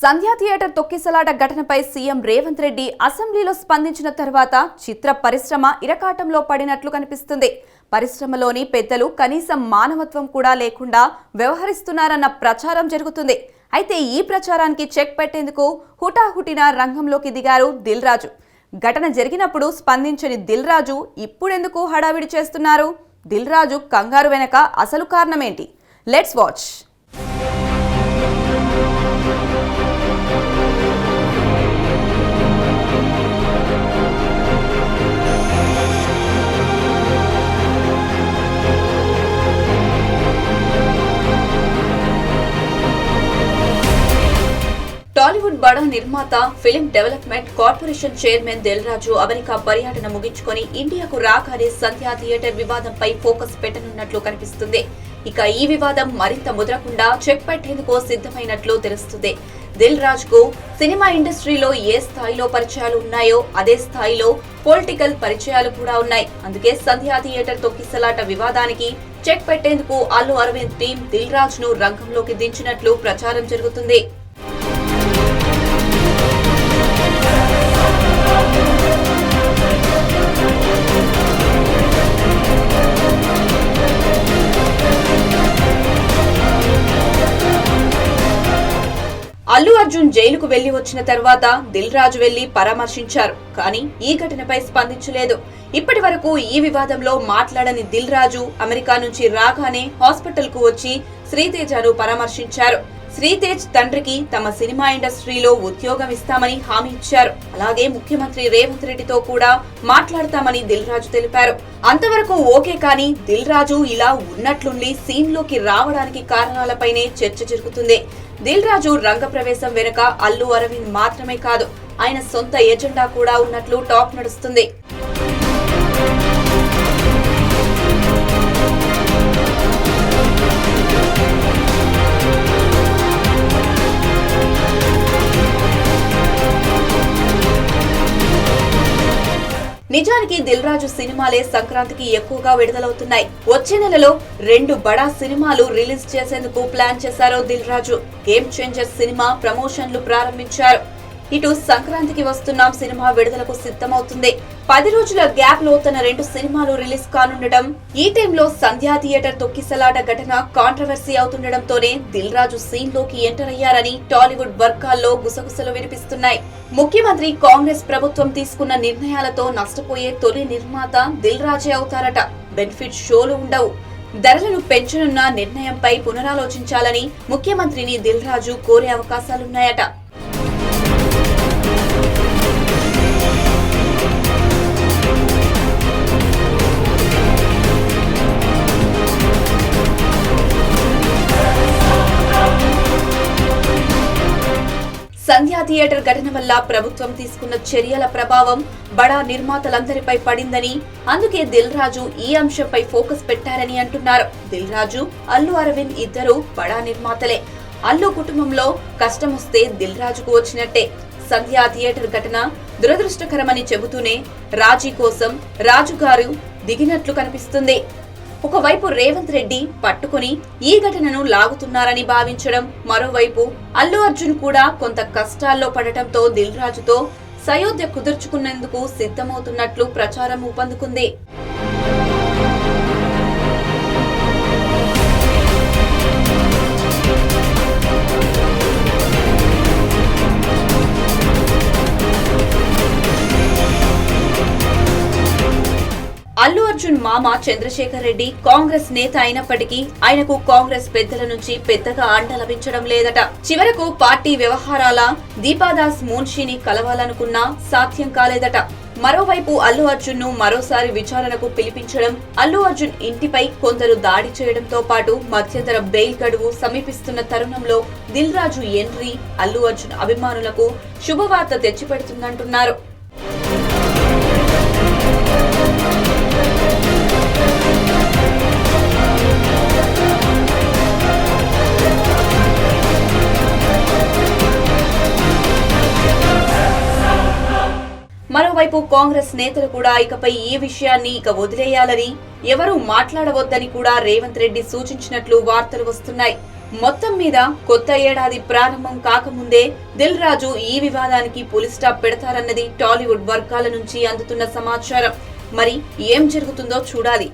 సంధ్యా theatre తొక్కిసలాట ఘటనపై CM Revanth Reddy అసెంబ్లీలో స్పందించిన తర్వాత చిత్ర పరిశ్రమ ఇరకాటంలో పడినట్లు కనిపిస్తుంది. పరిశ్రమలోని పెద్దలు కనీసం మానవత్వం కూడా లేకుండా వ్యవహరిస్తున్నారన్న ప్రచారం జరుగుతుంది. అయితే ఈ ప్రచారానికి చెక్ పెట్టేందుకు హుటాహుటిన రంగంలోకి దిగారు దిల్ రాజు. ఘటన జరిగినప్పుడు స్పందించని దిల్ రాజు ఇప్పుడెందుకు హడావిడి చేస్తున్నారు? దిల్ రాజు కంగారు వెనక అసలు కారణమేంటి? Let's watch. టాలీవుడ్ బడా నిర్మాత film development corporation chairman Dil Raju America పర్యటన ముగించుకొని ఇండియాకు రాగానే సంధ్యా థియేటర్ వివాదంపై ఫోకస్ పెట్టనున్నట్లు కనిపిస్తుంది. ఇక ఈ వివాదం మరింత ముదరకుండా చెక్ పెట్టేందుకు సిద్ధమైనట్లు తెలుస్తుంది. దిల్ రాజ్ కు సినిమా ఇండస్ట్రీలో ఏ స్థాయిలో పరిచయాలు ఉన్నాయో అదే స్థాయిలో పొలిటికల్ పరిచయాలు కూడా ఉన్నాయి. అందుకే సంధ్యా థియేటర్ తొక్కిసలాట వివాదానికి చెక్ పెట్టేందుకు అల్లు అరవింద్ టీం దిల్ రాజ్ ను రంగంలోకి దించినట్లు ప్రచారం జరుగుతుంది. అల్లు అర్జున్ జైలుకు వెళ్లి వచ్చిన తర్వాత దిల్ రాజు వెళ్లి పరామర్శించారు. కానీ ఈ ఘటనపై స్పందించలేదు. ఇప్పటి వరకు ఈ వివాదంలో మాట్లాడని దిల్ రాజు అమెరికా నుంచి రాగానే హాస్పిటల్ కు వచ్చి శ్రీతేజను పరామర్శించారు. శ్రీతేజ్ తండ్రికి తమ సినిమా ఇండస్ట్రీలో ఉద్యోగం ఇస్తామని హామీ ఇచ్చారు. అలాగే ముఖ్యమంత్రి రేవంత్ రెడ్డితో కూడా మాట్లాడతామని దిల్ రాజు తెలిపారు. అంతవరకు ఓకే, కానీ దిల్ రాజు ఇలా ఉన్నట్లుండి సీన్ లోకి రావడానికి కారణాలపైనే చర్చ జరుగుతుంది. దిల్ రాజు రంగ ప్రవేశం వెనుక అల్లు అరవింద్ మాత్రమే కాదు, ఆయన సొంత ఎజెండా కూడా ఉన్నట్లు టాక్ నడుస్తుంది. నిజానికి దిల్ రాజు సినిమాలే సంక్రాంతికి ఎక్కువగా విడుదలవుతున్నాయి. వచ్చే నెలలో 2 బడా సినిమాలు రిలీజ్ చేసేందుకు ప్లాన్ చేశారు Dil Raju. Game changer cinema ప్రమోషన్లు ప్రారంభించారు. ఇటు సంక్రాంతికి వస్తున్న సినిమా విడుదలకు సిద్ధమవుతుంది. 10 రోజుల గ్యాప్ లో తన 2 సినిమాలు రిలీజ్ కానుండటం, ఈ టైంలో సంధ్యా థియేటర్ తొక్కిసలాట ఘటన కాంట్రవర్సీ అవుతుండటంతోనే దిల్ రాజు సీన్ లోకి ఎంటర్ అయ్యారని టాలీవుడ్ వర్గాల్లో గుసగుసలు వినిపిస్తున్నాయి. ముఖ్యమంత్రి కాంగ్రెస్ ప్రభుత్వం తీసుకున్న నిర్ణయాలతో నష్టపోయే తొలి నిర్మాత దిల్ రాజే అవుతారట. బెనిఫిట్ షోలు ఉండవు. ధరలను పెంచనున్న నిర్ణయంపై పునరాలోచించాలని ముఖ్యమంత్రిని దిల్ రాజు కోరే అవకాశాలున్నాయట. సంధ్యా థియేటర్ ఘటన వల్ల ప్రభుత్వం తీసుకున్న చర్యల ప్రభావం బడా నిర్మాతలందరిపై పడిందని, అందుకే దిల్ రాజు ఈ అంశంపై ఫోకస్ పెట్టారని అంటున్నారు. దిల్ రాజు, అల్లు అరవింద్ ఇద్దరు బడా నిర్మాతలే. అల్లు కుటుంబంలో కష్టం వస్తే దిల్ రాజుకు వచ్చినట్టే. సంధ్యా థియేటర్ ఘటన దురదృష్టకరమని చెబుతూనే రాజీ కోసం రాజుగారు దిగినట్లు కనిపిస్తుంది. ఒకవైపు రేవంత్ రెడ్డి పట్టుకుని ఈ ఘటనను లాగుతున్నారని భావించడం, మరోవైపు అల్లు అర్జున్ కూడా కొంత కష్టాల్లో పడటంతో దిల్ రాజుతో సయోధ్య కుదుర్చుకునేందుకు సిద్ధమవుతున్నట్లు ప్రచారం ఊపందుకుంది. అల్లు అర్జున్ మామ చంద్రశేఖర్ రెడ్డి కాంగ్రెస్ నేత అయినప్పటికీ ఆయనకు కాంగ్రెస్ పెద్దల నుంచి పెద్దగా అండ లభించడం లేదట. చివరకు పార్టీ వ్యవహారాల దీపాదాస్ మున్షిని కలవాలనుకున్నా సాధ్యం కాలేదట. మరోవైపు అల్లు అర్జున్ ను మరోసారి విచారణకు పిలిపించడం, అల్లు అర్జున్ ఇంటిపై కొందరు దాడి చేయడంతో పాటు మధ్యంతర బెయిల్ గడువు సమీపిస్తున్న తరుణంలో దిల్ రాజు ఎంట్రీ అల్లు అర్జున్ అభిమానులకు శుభవార్త తెచ్చిపెడుతుందంటున్నారు. మరోవైపు కాంగ్రెస్ నేతలు కూడా ఇకపై ఈ విషయాన్ని వదిలేయాలని, ఎవరూ మాట్లాడవద్దని కూడా రేవంత్ రెడ్డి సూచించినట్లు వార్తలు వస్తున్నాయి. మొత్తం మీద కొత్త ఏడాది ప్రారంభం కాకముందే దిల్ రాజు ఈ వివాదానికి పులి స్టాప్ పెడతారన్నది టాలీవుడ్ వర్గాల నుంచి అందుతున్న సమాచారం. మరి ఏం జరుగుతుందో చూడాలి.